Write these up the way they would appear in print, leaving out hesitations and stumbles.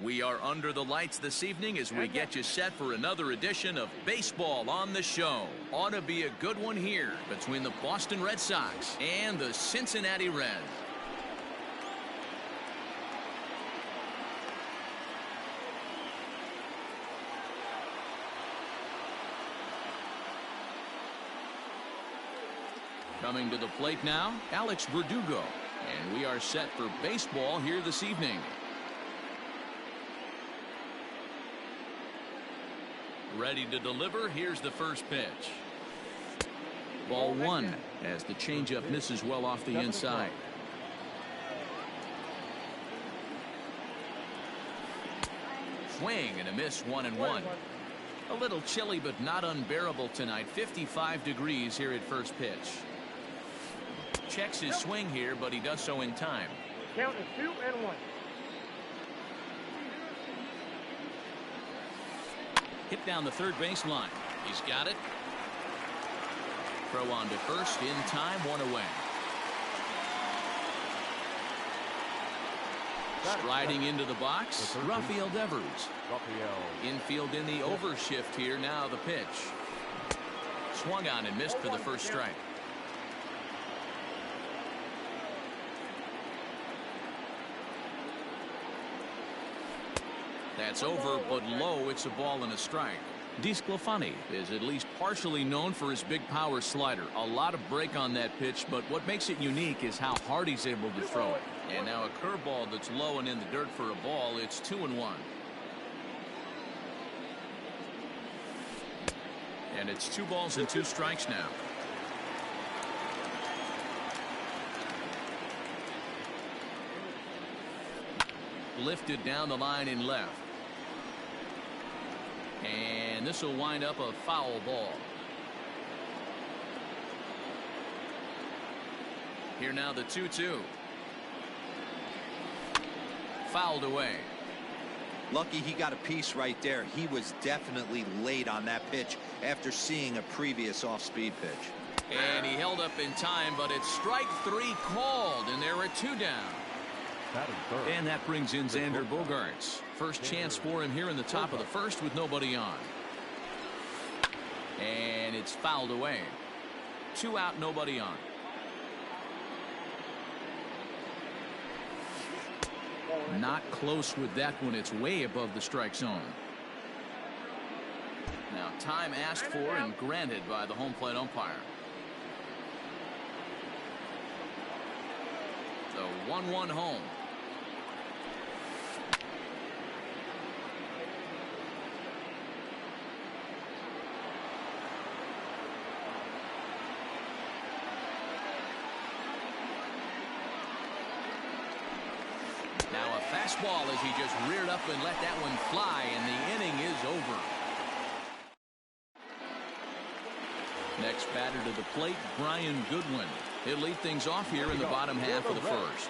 We are under the lights this evening as we get you set for another edition of Baseball on the Show. Ought to be a good one here between the Boston Red Sox and the Cincinnati Reds. Coming to the plate now, Alex Verdugo. And we are set for baseball here this evening. Ready to deliver. Here's the first pitch. Ball one as the changeup misses well off the inside. Swing and a miss, 1-1. A little chilly but not unbearable tonight. 55 degrees here at first pitch. Checks his swing here, but he does so in time. Count is 2-1. Hit down the third base line. He's got it. Throw on to first in time, one away. Striding into the box, Rafael Devers. Infield in the overshift here. Now the pitch. Swung on and missed for the first strike. That's over, but low. It's a ball and a strike. DeSclafani is at least partially known for his big power slider. A lot of break on that pitch, but what makes it unique is how hard he's able to throw it. And now a curveball that's low and in the dirt for a ball. It's 2-1. And it's 2 balls and 2 strikes now. Lifted down the line in left. And this will wind up a foul ball. Here now the 2-2. Fouled away. Lucky he got a piece right there. He was definitely late on that pitch after seeing a previous off-speed pitch. And he held up in time, but it's strike 3 called, and there are 2 down. And that brings in Xander Bogaerts. First chance for him here in the top of the first with nobody on. And it's fouled away. 2 out, nobody on. Not close with that one. It's way above the strike zone. Now time asked for and granted by the home plate umpire. The 1-1 home. Now a fastball as he just reared up and let that one fly, and the inning is over. Next batter to the plate, Brian Goodwin. He'll lead things off here in the bottom half of the first.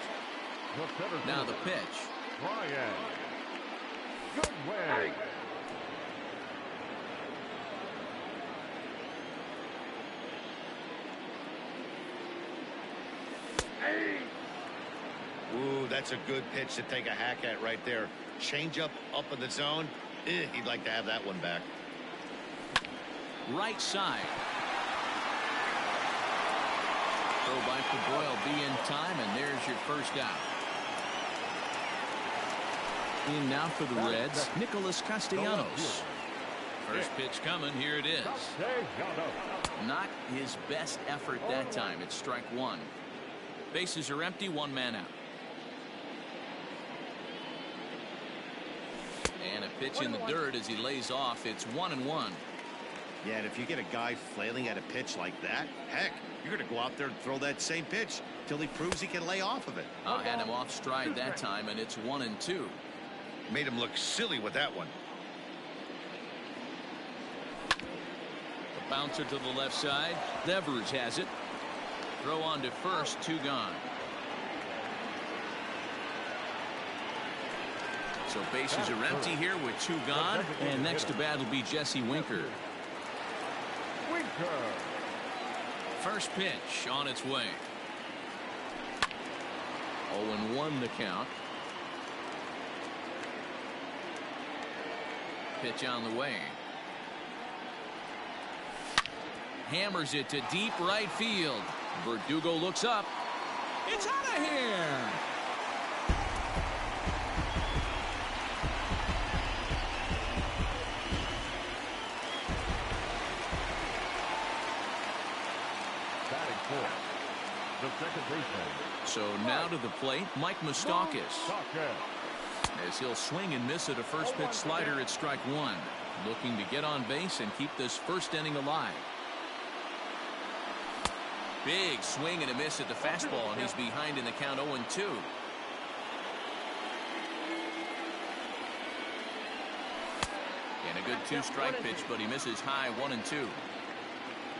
Now the pitch. Brian Goodwin. Ooh, that's a good pitch to take a hack at right there. Change up in the zone. He'd like to have that one back. Right side. Throw by Boyle be in time, and there's your first out. In now for the Reds, Nicholas Castellanos. First pitch coming. Here it is. Not his best effort that time. It's strike 1. Bases are empty, 1 man out. And a pitch in the dirt as he lays off. It's 1-1. Yeah, and if you get a guy flailing at a pitch like that, heck, you're going to go out there and throw that same pitch till he proves he can lay off of it. Had him off stride that time, and it's 1-2. Made him look silly with that one. The bouncer to the left side. Devers has it. Throw on to first, 2 gone. So bases are empty here with 2 gone. And next to bat will be Jesse Winker. First pitch on its way. 0-1 the count. Pitch on the way. Hammers it to deep right field. Verdugo looks up. It's out of here. Batting fourth, the second baseman. So now to the plate, Mike Moustakas. As he'll swing and miss at a first pitch slider at strike one. Looking to get on base and keep this first inning alive. Big swing and a miss at the fastball, and he's behind in the count 0-2. And a good two-strike pitch, but he misses high 1-2.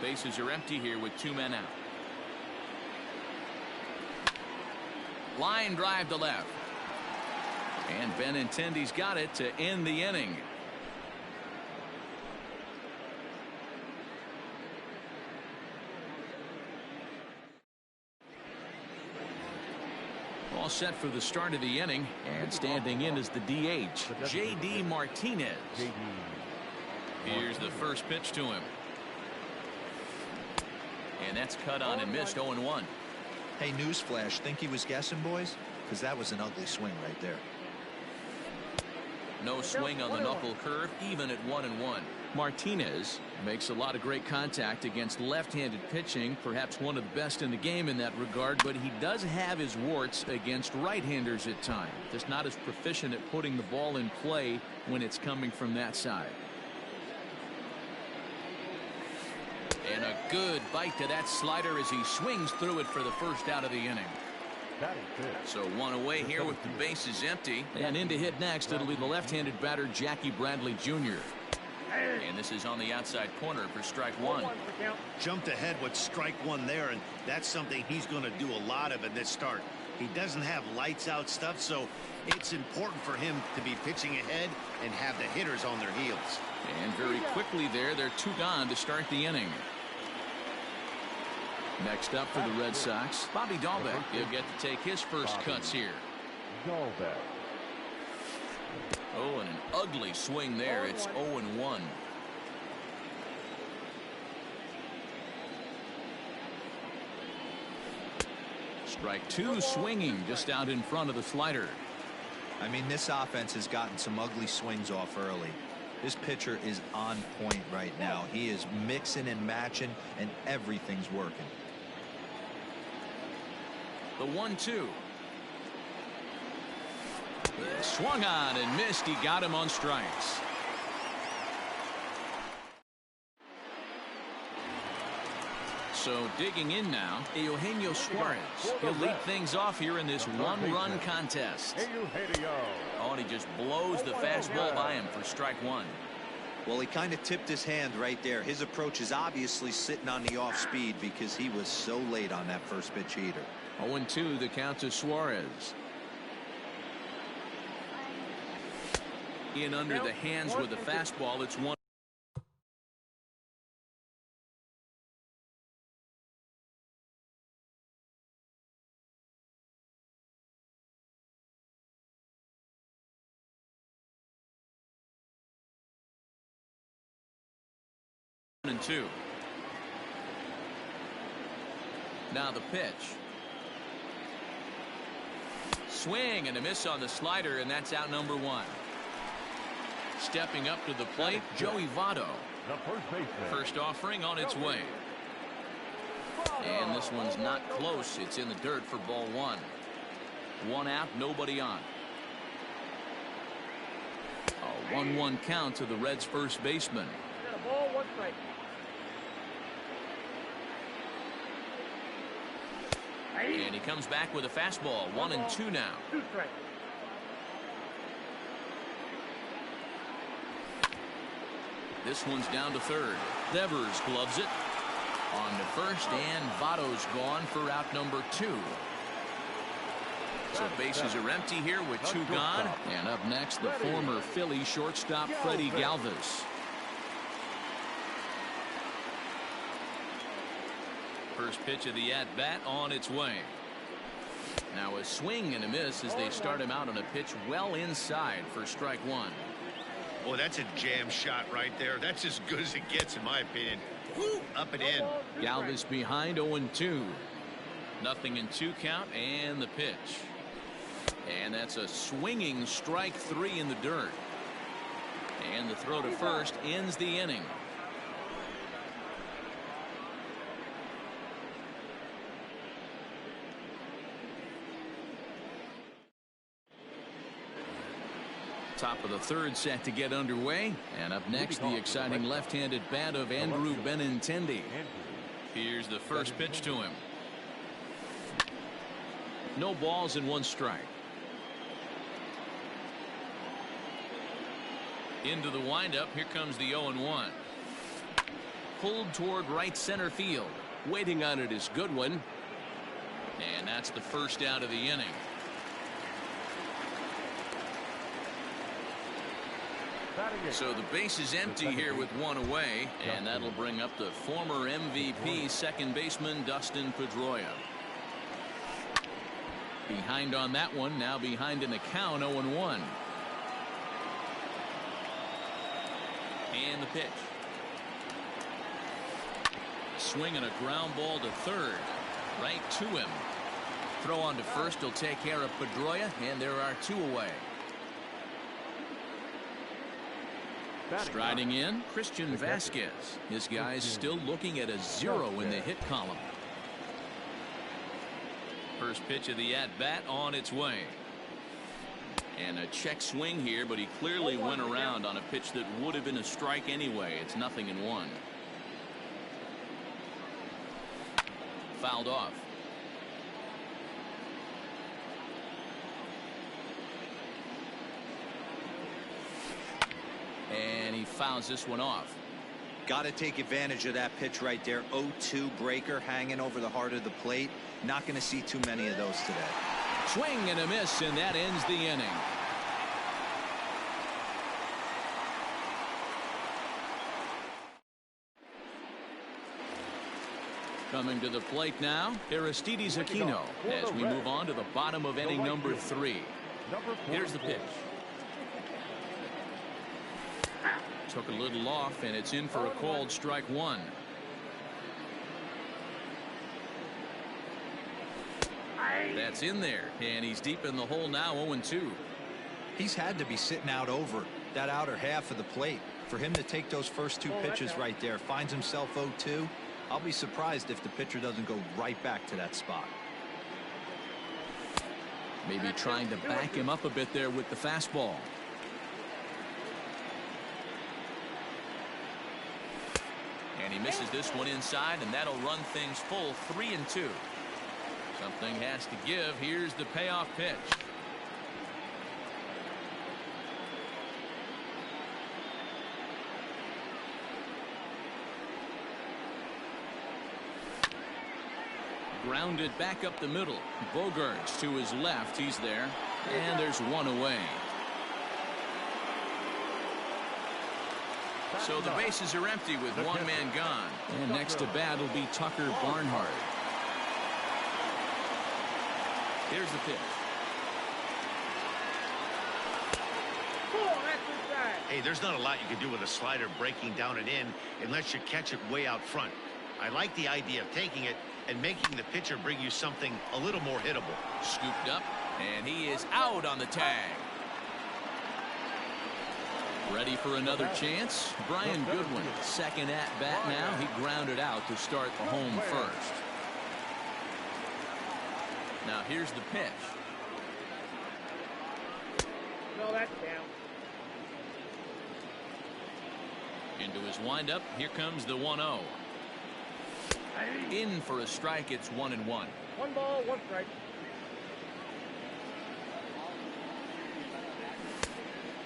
Bases are empty here with 2 men out. Line drive to left. And Benintendi's got it to end the inning. All set for the start of the inning, and standing in is the DH, J.D. Martinez. Here's the first pitch to him. And that's cut on and missed 0-1. Hey, newsflash, think he was guessing, boys? Because that was an ugly swing right there. No swing on the knuckle curve, even at 1-1. Martinez makes a lot of great contact against left-handed pitching, perhaps one of the best in the game in that regard, but he does have his warts against right-handers at times. Just not as proficient at putting the ball in play when it's coming from that side. And a good bite to that slider as he swings through it for the first out of the inning. So one away here with the bases empty. And in to hit next, it'll be the left-handed batter Jackie Bradley Jr. And this is on the outside corner for strike one. Jumped ahead with strike one there, and that's something he's going to do a lot of in this start. He doesn't have lights out stuff, so it's important for him to be pitching ahead and have the hitters on their heels. And very quickly there, they're 2 gone to start the inning. Next up for the Red Sox, Bobby Dahlbeck. He'll get to take his first cuts here. Oh, and an ugly swing there. It's 0-1. Strike two, swinging just out in front of the slider. I mean, this offense has gotten some ugly swings off early. This pitcher is on point right now. He is mixing and matching, and everything's working. The 1-2. Swung on and missed. He got him on strikes. So digging in now, Eugenio Suarez. He'll lead things off here in this one-run contest. Oh, and he just blows the fastball by him for strike one. Well, he kind of tipped his hand right there. His approach is obviously sitting on the off speed because he was so late on that first pitch heater. 0-2 the count to Suarez. In under the hands with a fastball. It's 1. And 2. Now the pitch. Swing and a miss on the slider, and that's out number 1. Stepping up to the plate, Joey Votto. First offering on its way. And this one's not close. It's in the dirt for ball 1. 1 out, nobody on. A 1-1 count to the Reds' first baseman. Ball, 1 strike. And he comes back with a fastball. 1-2 now. 2 strikes. This one's down to third. Devers gloves it. On to first, and Votto's gone for out number 2. So bases are empty here with 2 gone. And up next, the former Philly shortstop Freddie Galvis. First pitch of the at-bat on its way. Now a swing and a miss as they start him out on a pitch well inside for strike 1. Well, that's a jam shot right there. That's as good as it gets, in my opinion. Woo, up and in. Galvis behind 0-2. Nothing in 2 count, and the pitch. And that's a swinging strike 3 in the dirt. And the throw to first ends the inning. Top of the 3rd set to get underway. And up next, the exciting left-handed bat of Andrew Benintendi. Here's the first pitch to him. No balls and 1 strike. Into the windup. Here comes the 0-1. Pulled toward right center field. Waiting on it is Goodwin. And that's the first out of the inning. So the base is empty here with 1 away, and that'll bring up the former MVP second baseman Dustin Pedroia. Behind on that one, now behind in the count, 0-1. And the pitch. Swinging a ground ball to third. Right to him. Throw on to first will take care of Pedroia, and there are 2 away. Striding in, Christian Vasquez. His guys still looking at a 0 in the hit column. First pitch of the at-bat on its way. And a check swing here, but he clearly went around on a pitch that would have been a strike anyway. It's 0-1. Fouled off. And he fouls this one off. Got to take advantage of that pitch right there. 0-2 breaker hanging over the heart of the plate. Not going to see too many of those today. Swing and a miss, and that ends the inning. Coming to the plate now, Aristides Aquino, as we move on to the bottom of inning number 3. Here's the pitch. Took a little off, and it's in for a called strike 1. That's in there, and he's deep in the hole now, 0-2. He's had to be sitting out over that outer half of the plate. For him to take those first 2 pitches right there, finds himself 0-2. I'll be surprised if the pitcher doesn't go right back to that spot. Maybe trying to back him up a bit there with the fastball. And he misses this one inside, and that'll run things full 3-2. Something has to give. Here's the payoff pitch. Grounded back up the middle. Bogarts to his left. He's there. And there's 1 away. So the bases are empty with 1 man gone. And next to bat will be Tucker Barnhart. Here's the pitch. Hey, there's not a lot you can do with a slider breaking down and in unless you catch it way out front. I like the idea of taking it and making the pitcher bring you something a little more hittable. Scooped up, and he is out on the tag. Ready for another chance? Brian Goodwin, second at bat now. He grounded out to start the home first. Now here's the pitch. No, that's down. Into his windup. Here comes the 1-0. In for a strike. It's 1-1. 1 ball, 1 strike.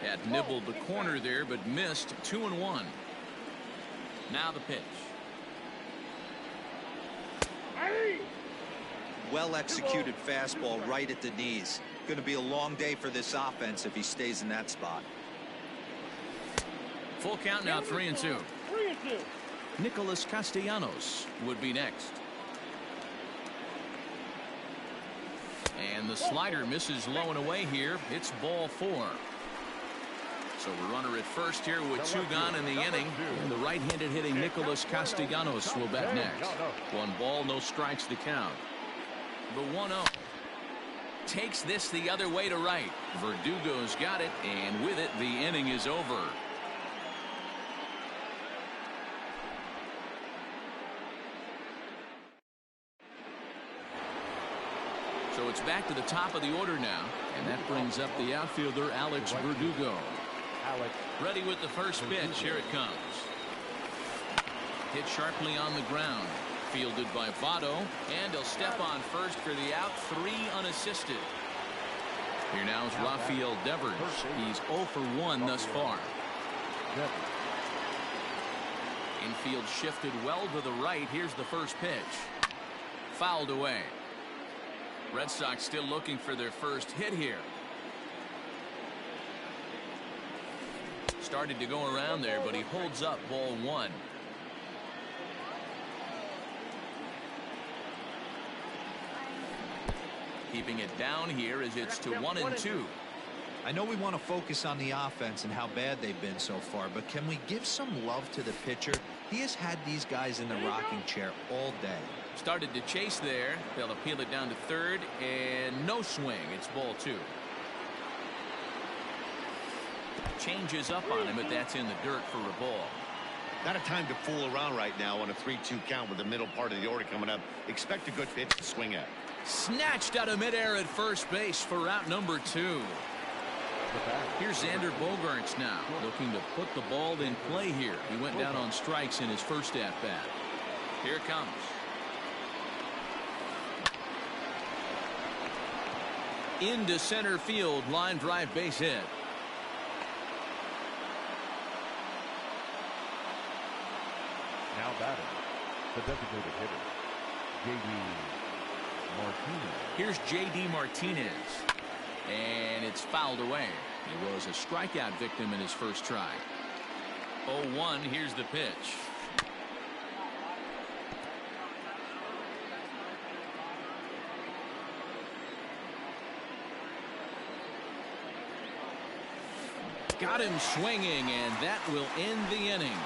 Had nibbled the corner there, but missed. 2-1. Now the pitch. Well executed fastball right at the knees. Going to be a long day for this offense if he stays in that spot. Full count now, 3-2. 3-2. Nicholas Castellanos would be next. And the slider misses low and away here. It's ball 4. So a runner at first here with 2 gone in the inning. And the right-handed hitting Nicholas Castellanos will bat next. 1 ball, no strikes to count. The 1-0. Takes this the other way to right. Verdugo's got it, and with it, the inning is over. So it's back to the top of the order now, and that brings up the outfielder Alex Verdugo. Ready with the first pitch. Here it comes. Hit sharply on the ground. Fielded by Votto, and he'll step on first for the out. 3 unassisted. Here now is Rafael Devers. He's 0 for 1 thus far. Infield shifted well to the right. Here's the first pitch. Fouled away. Red Sox still looking for their first hit here. Started to go around there, but he holds up ball 1. Keeping it down here as it's to 1-2. I know we want to focus on the offense and how bad they've been so far, but can we give some love to the pitcher? He has had these guys in the rocking chair all day. Started to chase there. They'll appeal it down to third, and no swing. It's ball 2. Changes up on him, but that's in the dirt for a ball. Not a time to fool around right now on a 3-2 count with the middle part of the order coming up. Expect a good pitch to swing at. Snatched out of midair at first base for out number 2. Here's Xander Bogaerts now, looking to put the ball in play here. He went down on strikes in his first at-bat. Here it comes. Into center field, line drive base hit. Now batting, the designated hitter, J.D. Martinez. Here's J.D. Martinez. And it's fouled away. He was a strikeout victim in his first try. 0-1. Here's the pitch. Got him swinging, and that will end the inning.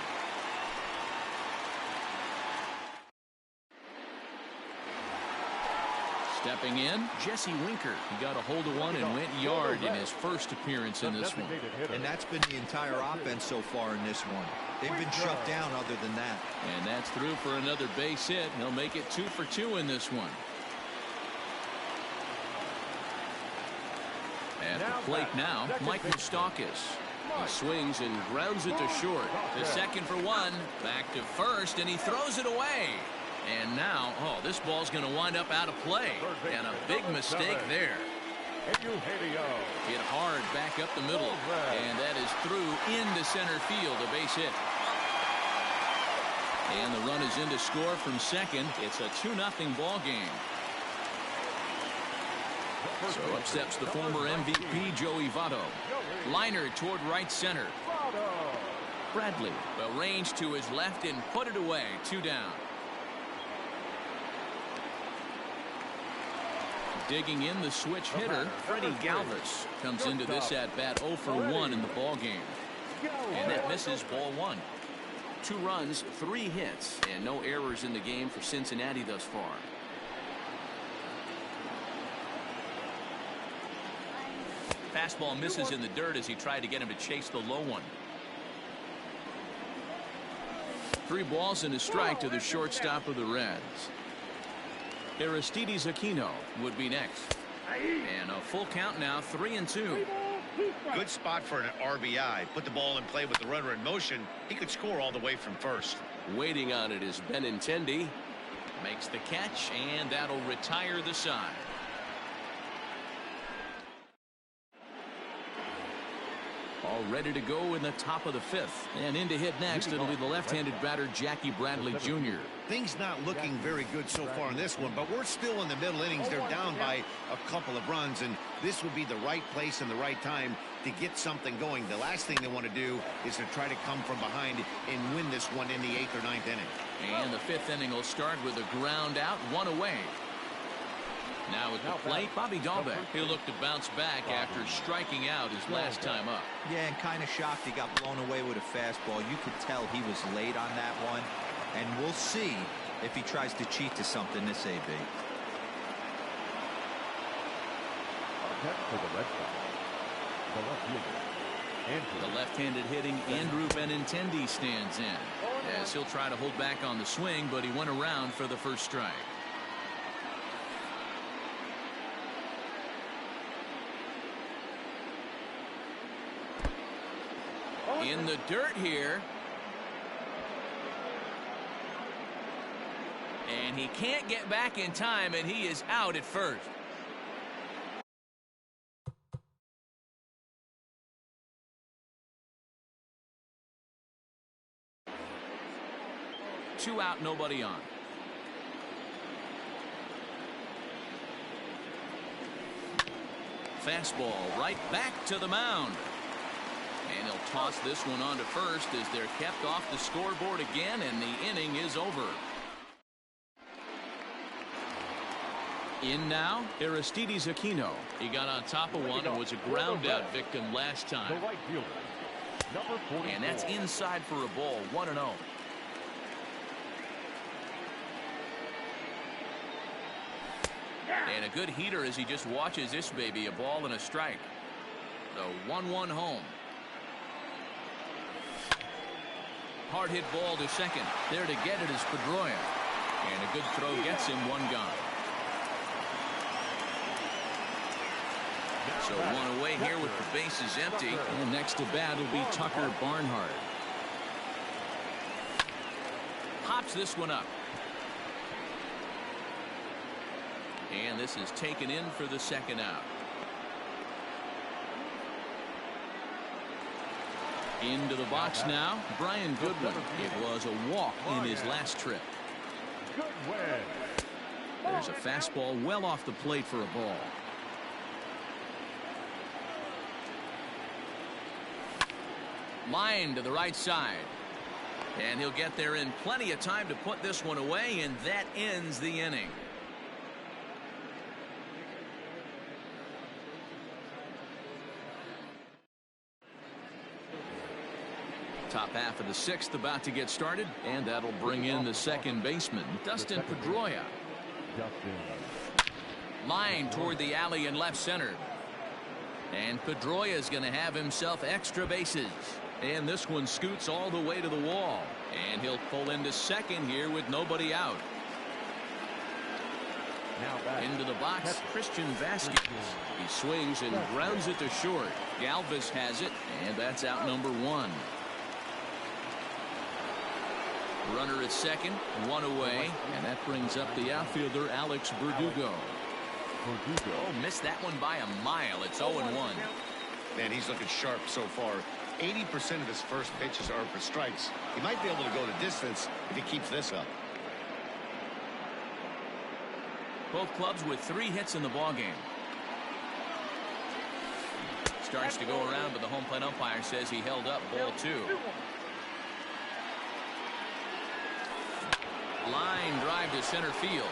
Stepping in, Jesse Winker. He got a hold of one and went yard in his first appearance in this one. And that's been the entire offense so far in this one. They've been shut down other than that. And that's through for another base hit. He'll make it 2 for 2 in this one. At the plate now, Mike Moustakas. He swings and grounds it to short. To second for 1. Back to first, and he throws it away. And now, this ball's going to wind up out of play. And a big mistake there. Hit hard back up the middle. And that is through into center field, a base hit. And the run is in to score from second. It's a 2-0 ball game. So up steps the former MVP, Joey Votto. Liner toward right center. Bradley, the range to his left and put it away. 2 down. Digging in the switch hitter, Freddie Galvis comes into this at-bat 0 for 1 in the ball game. And that misses ball 1. 2 runs, 3 hits, and no errors in the game for Cincinnati thus far. Fastball misses in the dirt as he tried to get him to chase the low one. 3 balls and a strike to the shortstop of the Reds. Aristides Aquino would be next. And a full count now, 3-2. Good spot for an RBI. Put the ball in play with the runner in motion. He could score all the way from first. Waiting on it is Benintendi. Makes the catch, and that'll retire the side. All ready to go in the top of the 5th. And in to hit next, it'll be the left-handed batter, Jackie Bradley Jr. Things not looking very good so far in this one, but we're still in the middle innings. They're down by a couple of runs, and this would be the right place and the right time to get something going. The last thing they want to do is to try to come from behind and win this one in the 8th or 9th inning. And the 5th inning will start with a ground out, 1 away. Now at the plate, Bobby Dahlbeck. He'll look to bounce back after striking out his last time up. Yeah, and kind of shocked he got blown away with a fastball. You could tell he was late on that one. And we'll see if he tries to cheat to something this AB. For the Red Sox, the left fielder, The left-handed hitting Andrew Benintendi stands in, as he'll try to hold back on the swing, but he went around for the first strike. In the dirt here. And he can't get back in time, and he is out at first. Two out, nobody on. Fastball right back to the mound. And he'll toss this one on to first as they're kept off the scoreboard again, and the inning is over. In now, Aristides Aquino. He got on top of one and was a ground out victim last the time. right fielder, number 44. And that's inside for a ball, 1-0. And a good heater as he just watches this baby, a ball and a strike. The 1-1 home. Hard hit ball to second. There to get it is Pedroia. And a good throw gets him, one gone. So one away here with the bases empty. And next to bat will be Tucker Barnhart. Hops this one up. And this is taken in for the second out. Into the box now, Brian Goodwin. It was a walk in his last trip. There's a fastball well off the plate for a ball. Line to the right side. And he'll get there in plenty of time to put this one away, and that ends the inning. Top half of the sixth about to get started, and that'll bring in the second baseman, Dustin Pedroia. Line toward the alley in left center. And Pedroia is going to have himself extra bases. And this one scoots all the way to the wall. And he'll pull into second here with nobody out. Into the box, Christian Vasquez. He swings and grounds it to short. Galvis has it, and that's out number one. Runner at second, one away, and that brings up the outfielder Alex Verdugo. Oh, missed that one by a mile. It's 0-1. Man, he's looking sharp so far. 80% of his first pitches are for strikes. He might be able to go the distance if he keeps this up. Both clubs with 3 hits in the ballgame. Starts to go around, but the home plate umpire says he held up ball 2. Line drive to center field.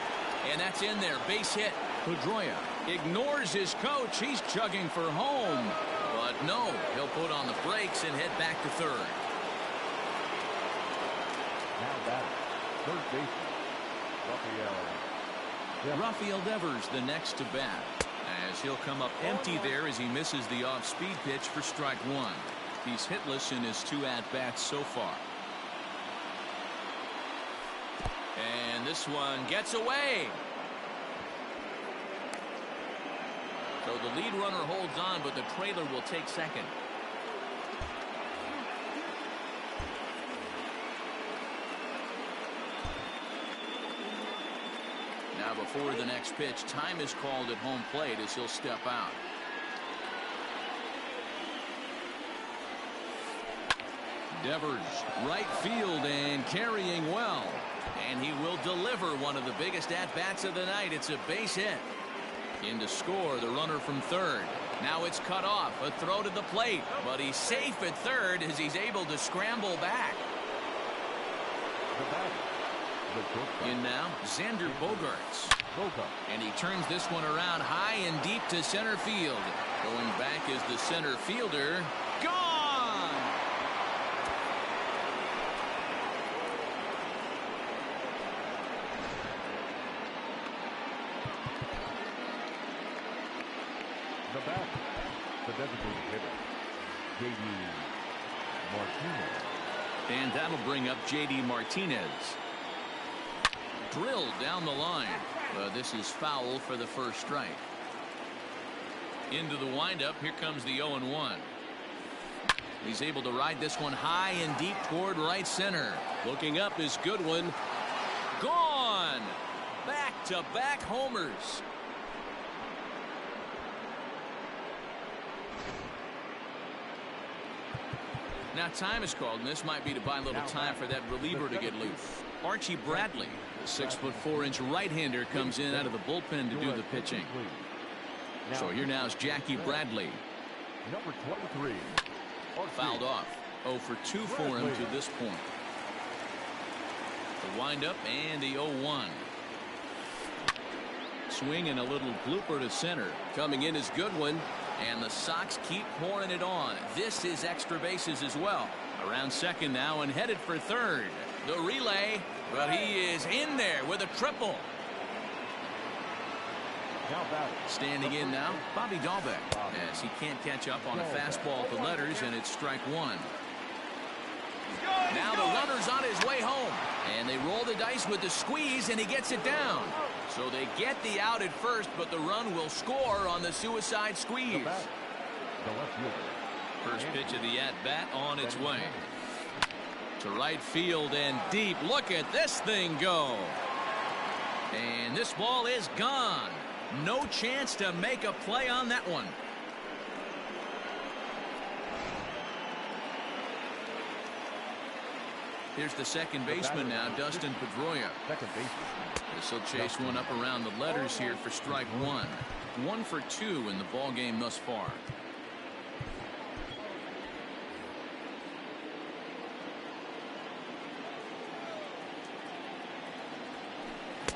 And that's in there. Base hit. Pedroia ignores his coach. He's chugging for home. But no, he'll put on the brakes and head back to third. Now batting, third baseman, Rafael Devers the next to bat, as he'll come up empty there as he misses the off-speed pitch for strike one. He's hitless in his 2 at-bats so far. And this one gets away. So the lead runner holds on, but the trailer will take second. Now before the next pitch, time is called at home plate as he'll step out. Devers, right field and carrying well. And he will deliver one of the biggest at-bats of the night. It's a base hit. In to score, the runner from third. Now it's cut off. A throw to the plate. But he's safe at third as he's able to scramble back. In now, Xander Bogaerts. Boca. And he turns this one around high and deep to center field. Going back is the center fielder. Gone! The bat, the designated hitter, J.D. Martinez. And that'll bring up J.D. Martinez. Drilled down the line. This is foul for the first strike. Into the windup. Here comes the 0-1. He's able to ride this one high and deep toward right center. Looking up is Goodwin. Gone! Back-to-back homers. Now time is called, and this might be to buy a little time for that reliever to get loose. Archie Bradley, the 6'4" right-hander, comes in out of the bullpen to do the pitching. So here now is Jackie Bradley. Number 23. Fouled off. 0 for 2 for him to this point. The windup and the 0-1. Swing and a little blooper to center. Coming in is Goodwin. And the Sox keep pouring it on. This is extra bases as well. Around second now and headed for third. The relay, but he is in there with a triple. Standing in now, Bobby Dahlbeck, as he can't catch up on a fastball at the letters, and it's strike one. Now the runner's on his way home, and they roll the dice with the squeeze, and he gets it down. So they get the out at first, but the run will score on the suicide squeeze. First pitch of the at-bat on its way. To right field and deep. Look at this thing go. And this ball is gone. No chance to make a play on that one. Here's the second baseman now, Dustin Pedroia. This will chase one up around the letters here for strike one. 1 for 2 in the ball game thus far.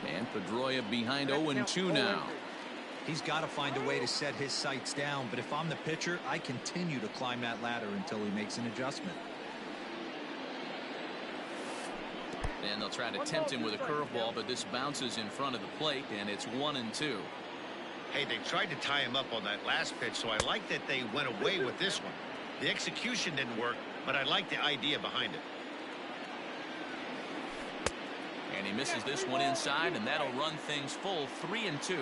And Pedroia behind 0-2 now. He's got to find a way to set his sights down, but if I'm the pitcher, I continue to climb that ladder until he makes an adjustment. And they'll try to tempt him with a curveball, but this bounces in front of the plate, and it's 1-2. Hey, they tried to tie him up on that last pitch, so I like that they went away with this one. The execution didn't work, but I like the idea behind it. And he misses this one inside, and that'll run things full 3-2.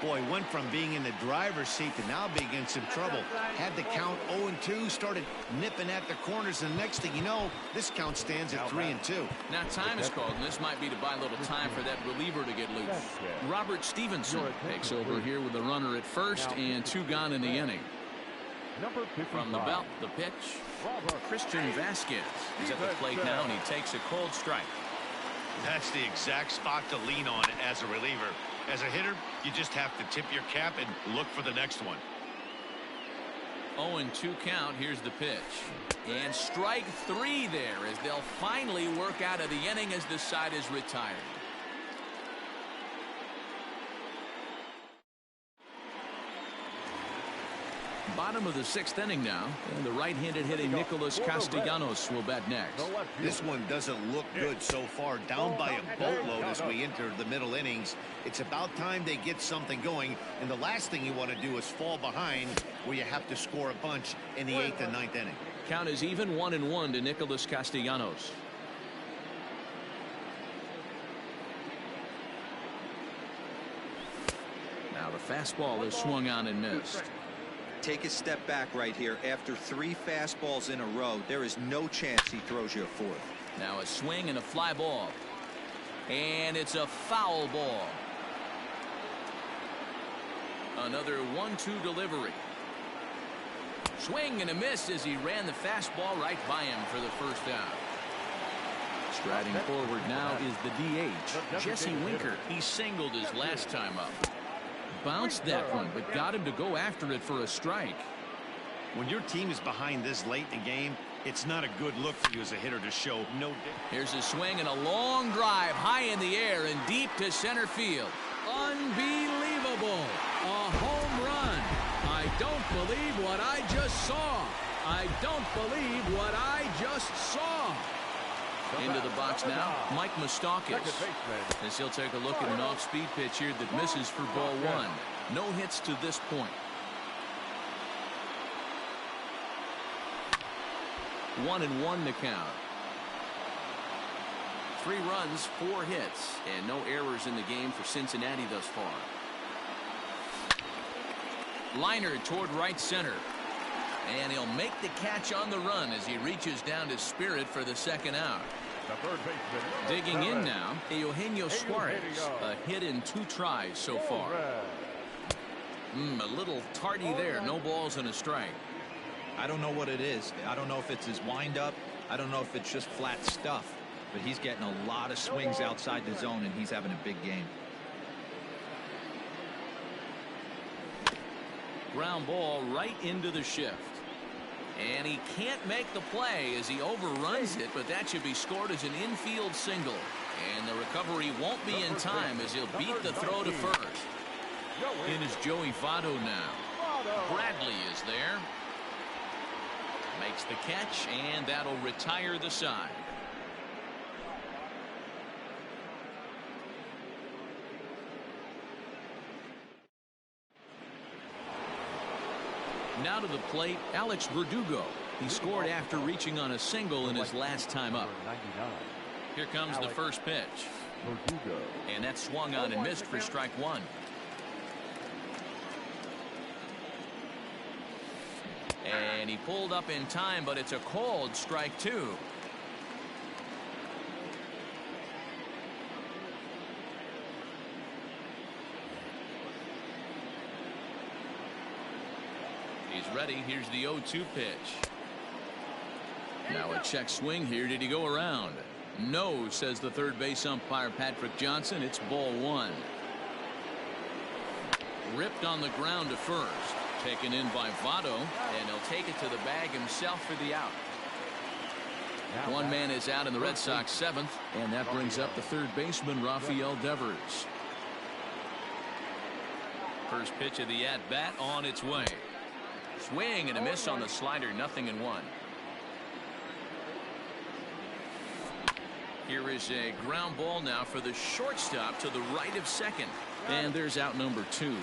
Boy, went from being in the driver's seat to now being in some trouble. Had the count 0-2, started nipping at the corners, and the next thing you know, this count stands at 3-2. Now time is called, and this might be to buy a little time for that reliever to get loose. Robert Stevenson takes over here with a runner at first and 2 gone in the inning. From the belt, the pitch. Christian Vasquez is at the plate now, and he takes a cold strike. That's the exact spot to lean on as a reliever. As a hitter, you just have to tip your cap and look for the next one. 0-2 count. Here's the pitch. And strike 3 there as they'll finally work out of the inning as the side is retired. Bottom of the 6th inning now, and the right-handed hitting Nicholas Castellanos will bat next. This one doesn't look good so far, down by a boatload as we enter the middle innings. It's about time they get something going, and the last thing you want to do is fall behind where you have to score a bunch in the 8th and 9th inning. Count is even 1-1 to Nicholas Castellanos. Now the fastball is swung on and missed. Take a step back right here. After 3 fastballs in a row, there is no chance he throws you a 4th. Now a swing and a fly ball. And it's a foul ball. Another 1-2 delivery. Swing and a miss as he ran the fastball right by him for the first out. Striding forward now is the DH, Jesse Winker. He singled his last time up. Bounced that one, but got him to go after it for a strike. When your team is behind this late in the game, it's not a good look for you as a hitter to show no. Here's a swing and a long drive high in the air and deep to center field. Unbelievable. A home run. I don't believe what I just saw. I don't believe what I just saw. Into the box now, Mike Moustakas, as he'll take a look at an off-speed pitch here that misses for ball one. No hits to this point. 1-1 the count. 3 runs, 4 hits, and no errors in the game for Cincinnati thus far. Liner toward right center. And he'll make the catch on the run as he reaches down to Spirit for the second out. Digging in now, Eugenio Suarez. A hit in 2 tries so far. A little tardy there. No balls and a strike. I don't know what it is. I don't know if it's his windup. I don't know if it's just flat stuff. But he's getting a lot of swings outside the zone, and he's having a big game. Ground ball right into the shift. And he can't make the play as he overruns it, but that should be scored as an infield single. And the recovery won't be in time as he'll beat the throw to first. In is Joey Votto now. Bradley is there. Makes the catch, and that'll retire the side. Now to the plate, Alex Verdugo. He scored after reaching on a single in his last time up. Here comes the first pitch. And that's swung on and missed for strike one. And he pulled up in time, but it's a called strike two. He's ready. Here's the 0-2 pitch. Now a check swing here. Did he go around? No, says the third base umpire Patrick Johnson. It's ball one. Ripped on the ground to first. Taken in by Votto, and he'll take it to the bag himself for the out. One man is out in the Red Sox seventh, and that brings up the third baseman Rafael Devers. First pitch of the at-bat on its way. Swing and a miss on the slider, 0-1. Here is a ground ball now for the shortstop to the right of second. And there's out number 2.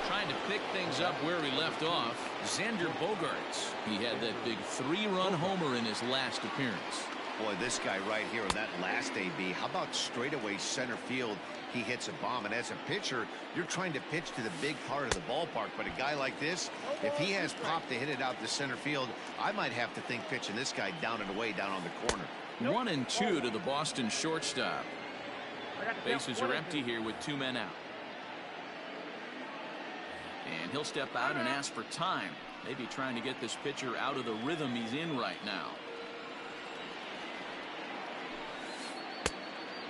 Trying to pick things up where he left off, Xander Bogaerts. He had that big 3-run homer in his last appearance. Boy, this guy right here in that last AB, how about straightaway center field? He hits a bomb, and as a pitcher, you're trying to pitch to the big part of the ballpark, but a guy like this, if he has pop to hit it out to center field, I might have to think pitching this guy down and away down on the corner. 1-2 to the Boston shortstop. Bases are empty here with 2 men out. And he'll step out and ask for time. Maybe trying to get this pitcher out of the rhythm he's in right now.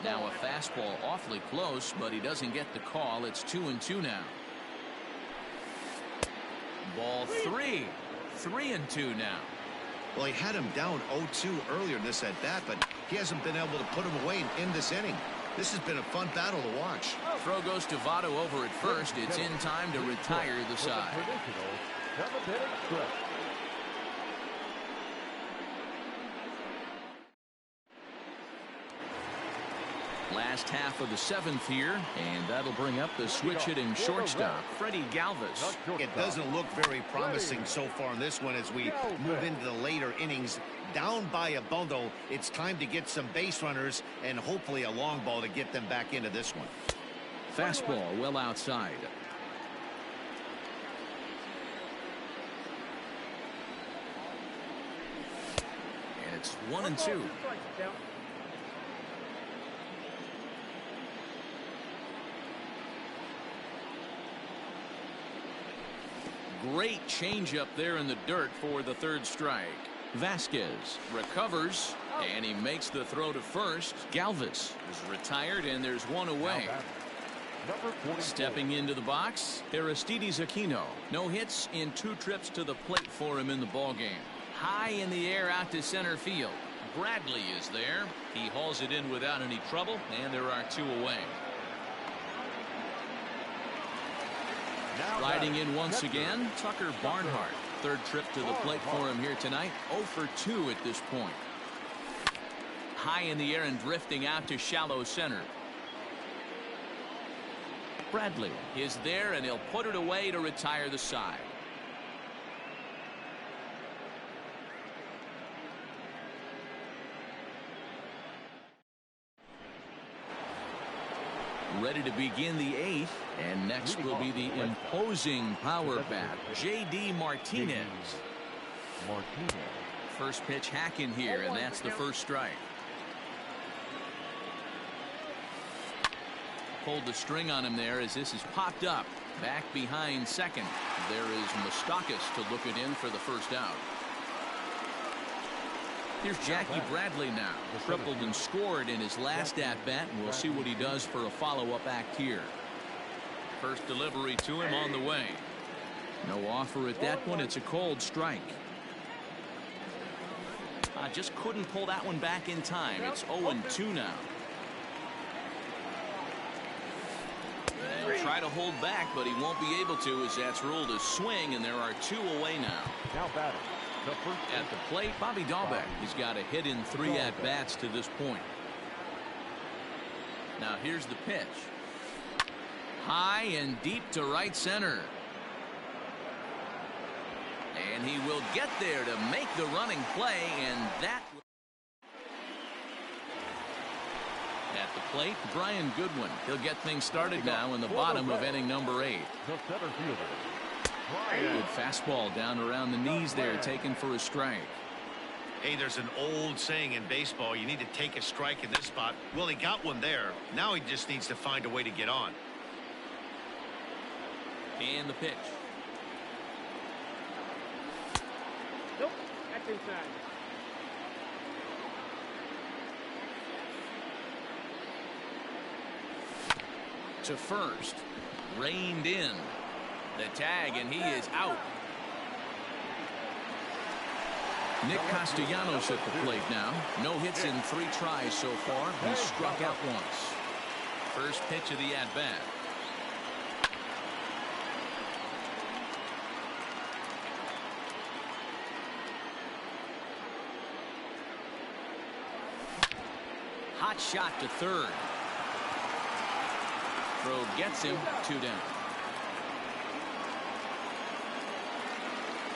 Now a fastball awfully close, but he doesn't get the call. It's 2-2 now. Ball 3. 3-2 now. Well, he had him down 0-2 earlier in this at bat, but he hasn't been able to put him away in this inning. This has been a fun battle to watch. Throw goes to Votto over at first. It's in time to retire the side. Last half of the 7th here, and that'll bring up the switch-hitting shortstop, Freddie Galvis. It doesn't look very promising so far in this one as we move into the later innings. Down by a bundle, it's time to get some base runners and hopefully a long ball to get them back into this one. Fastball well outside. And it's 1-2. Great changeup there in the dirt for the third strike. Vasquez recovers, and he makes the throw to first. Galvis is retired, and there's one away. Stepping into the box, Aristides Aquino. No hits in 2 trips to the plate for him in the ballgame. High in the air out to center field. Bradley is there. He hauls it in without any trouble, and there are 2 away. Riding in once again, Tucker Barnhart. 3rd trip to the plate for him here tonight. 0 for 2 at this point. High in the air and drifting out to shallow center. Bradley is there, and he'll put it away to retire the side. Ready to begin the 8th, and next will be the imposing power bat, J.D. Martinez. First pitch hacking here, and that's the first strike. Pulled the string on him there as this is popped up. Back behind second. There is Moustakas to look it in for the first out. Here's Jackie Bradley now. Tripled and scored in his last at-bat, and we'll see what he does for a follow-up act here. First delivery to him on the way. No offer at that one. It's a cold strike. Just couldn't pull that one back in time. It's 0-2 now. They'll try to hold back, but he won't be able to as that's ruled a swing, and there are 2 away now. Now batting. At the plate, Bobby Dahlbeck. He's got a hit in 3 at-bats to this point. Now here's the pitch. High and deep to right center. And he will get there to make the running play, and that... At the plate, Brian Goodwin. He'll get things started now in the bottom of inning number 8. The center fielder. Good fastball down around the knees there, taken for a strike. Hey, there's an old saying in baseball, you need to take a strike in this spot. Well, he got one there. Now he just needs to find a way to get on. And the pitch. Nope, that's inside. To first. Reined in. The tag, and he is out. Nick Castellanos at the plate now. No hits in 3 tries so far. He's struck out once. First pitch of the at-bat. Hot shot to third. Throw gets him. 2 down.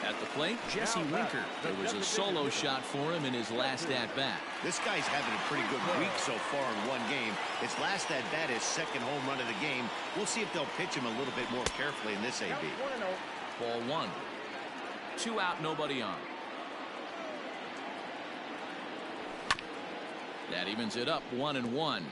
At the plate, Jesse Winker. There was a solo shot for him in his last at-bat. This guy's having a pretty good week so far in one game. His last at-bat is 2nd home run of the game. We'll see if they'll pitch him a little bit more carefully in this AB. Ball 1. 2 out, nobody on. That evens it up 1-1.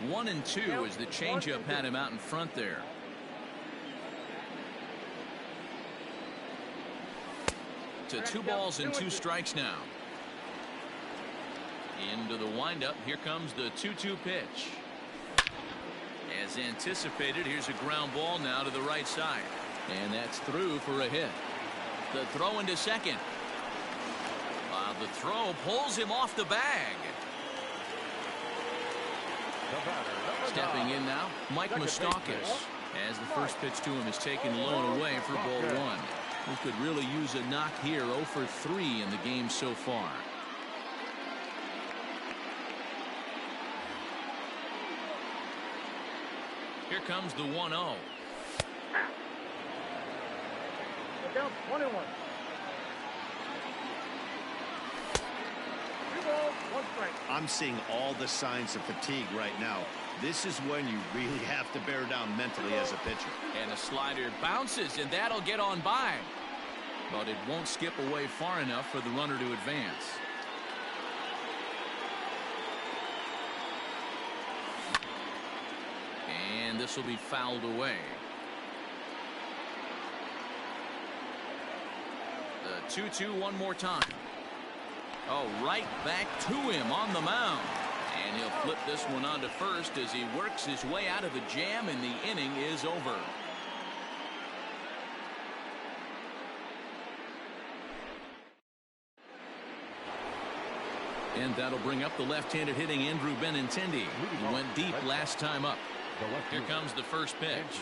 One and 2 as the changeup had him out in front there. To 2 balls and 2 strikes now. Into the windup. Here comes the 2-2 pitch. As anticipated, here's a ground ball now to the right side. And that's through for a hit. The throw into second. The throw pulls him off the bag. Stepping in now, Mike Moustakas, as the first pitch to him is taken low and away for ball 1. He could really use a knock here. 0 for 3 in the game so far. Here comes the 1-0. Down 1-1. 3 balls, 1 strike. I'm seeing all the signs of fatigue right now. This is when you really have to bear down mentally as a pitcher. And a slider bounces, and that'll get on by. But it won't skip away far enough for the runner to advance. And this will be fouled away. The 2-2 one more time. Oh, right back to him on the mound. And he'll flip this one on to first as he works his way out of the jam, and the inning is over. And that'll bring up the left-handed hitting Andrew Benintendi. He went deep last time up. Here comes the first pitch.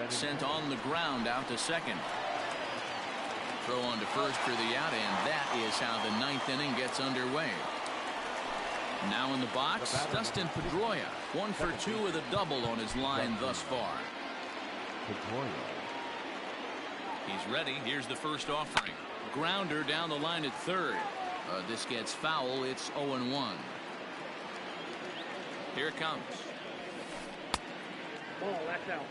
Sent on the ground out to second. Throw on to first for the out, and that is how the ninth inning gets underway. Now in the box, Dustin Pedroia. 1 for 2 with a double on his line thus far. He's ready. Here's the first offering. Grounder down the line at third. This gets foul. It's 0-1. Here it comes. Ball, that's out.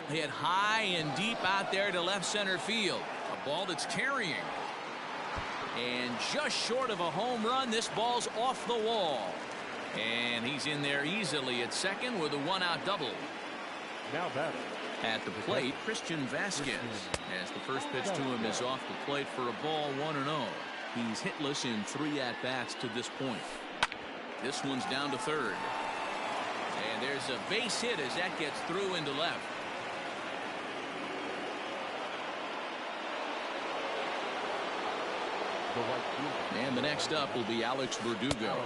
Hit high and deep out there to left center field. A ball that's carrying. And just short of a home run, this ball's off the wall. And he's in there easily at second with a one-out double. Now batting. At the plate, Christian Vasquez. As the first pitch to him is off the plate for a ball 1-0. He's hitless in 3 at-bats to this point. This one's down to third. And there's a base hit as that gets through into left. And the next up will be Alex Verdugo.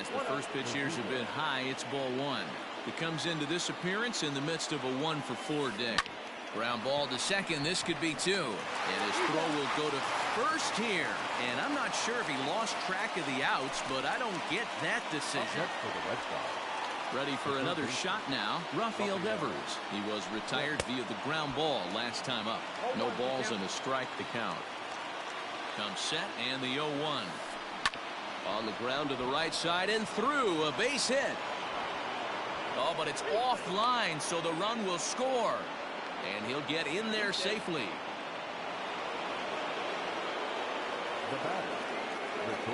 As the first pitch here's a bit high, it's ball 1. He comes into this appearance in the midst of a 1-for-4 day. Ground ball to second. This could be 2. And his throw will go to first here. And I'm not sure if he lost track of the outs, but I don't get that decision. Ready for another shot now, Rafael Devers. He was retired via the ground ball last time up. No balls and a strike to count. Comes set and the 0-1. On the ground to the right side and through, a base hit. Oh, but it's offline, so the run will score. And he'll get in there safely.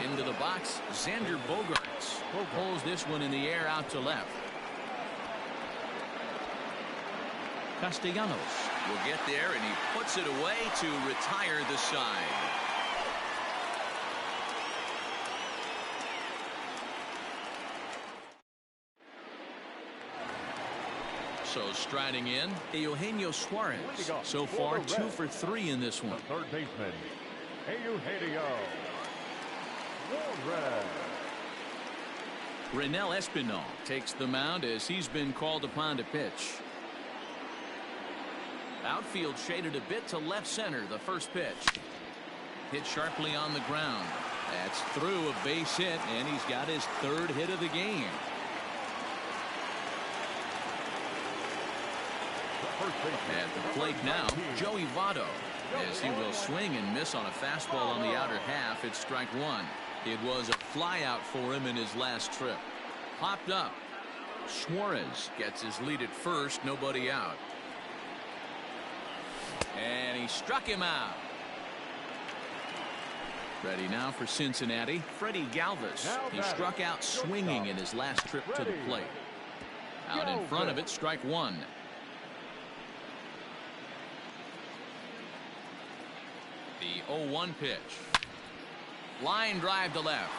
Into the box, Xander Bogaerts pulls this one in the air out to left. Castellanos will get there, and he puts it away to retire the side. So striding in, Eugenio Suarez. So far, 2 for 3 in this one. Third baseman, Eugenio Suarez. Renel Espinal takes the mound as he's been called upon to pitch. Outfield shaded a bit to left center. The first pitch. Hit sharply on the ground. That's through, a base hit, and he's got his 3rd hit of the game. At the plate now, Joey Votto. As he will swing and miss on a fastball on the outer half, it's strike 1. It was a flyout for him in his last trip. Popped up. Suarez gets his lead at first, nobody out. And he struck him out. Ready now for Cincinnati, Freddie Galvis. He struck out swinging in his last trip to the plate. Out in front of it, strike 1. The 0-1 pitch. Line drive to left.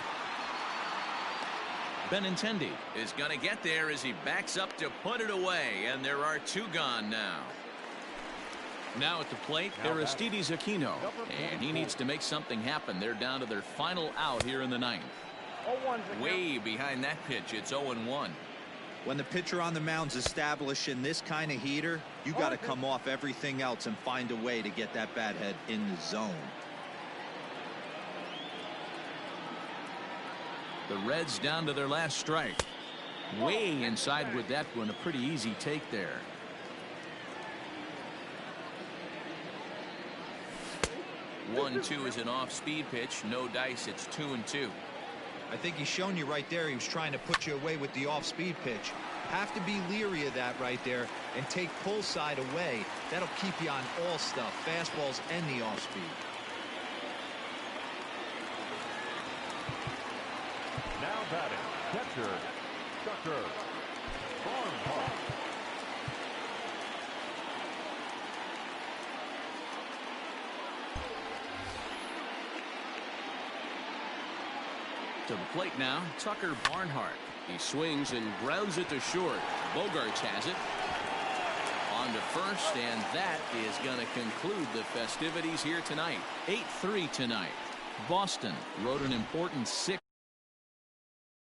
Benintendi is going to get there as he backs up to put it away, and there are 2 gone now. Now at the plate, Aristides Aquino, and he needs to make something happen. They're down to their final out here in the 9th. Way behind that pitch, it's 0-1. When the pitcher on the mound's established in this kind of heater, you got to come off everything else and find a way to get that bat head in the zone. The Reds down to their last strike. Way inside with that one, a pretty easy take there. One-two is an off-speed pitch. No dice. It's 2-2. I think he's shown you right there. He was trying to put you away with the off-speed pitch. Have to be leery of that right there and take pull side away. That'll keep you on all stuff, fastballs and the off-speed. Now batting, catcher, Tucker. Farm Park. To the plate now, Tucker Barnhart. He swings and grounds it to short. Bogaerts has it. on to first, and that is going to conclude the festivities here tonight. 8-3 tonight. Boston wrote an important 6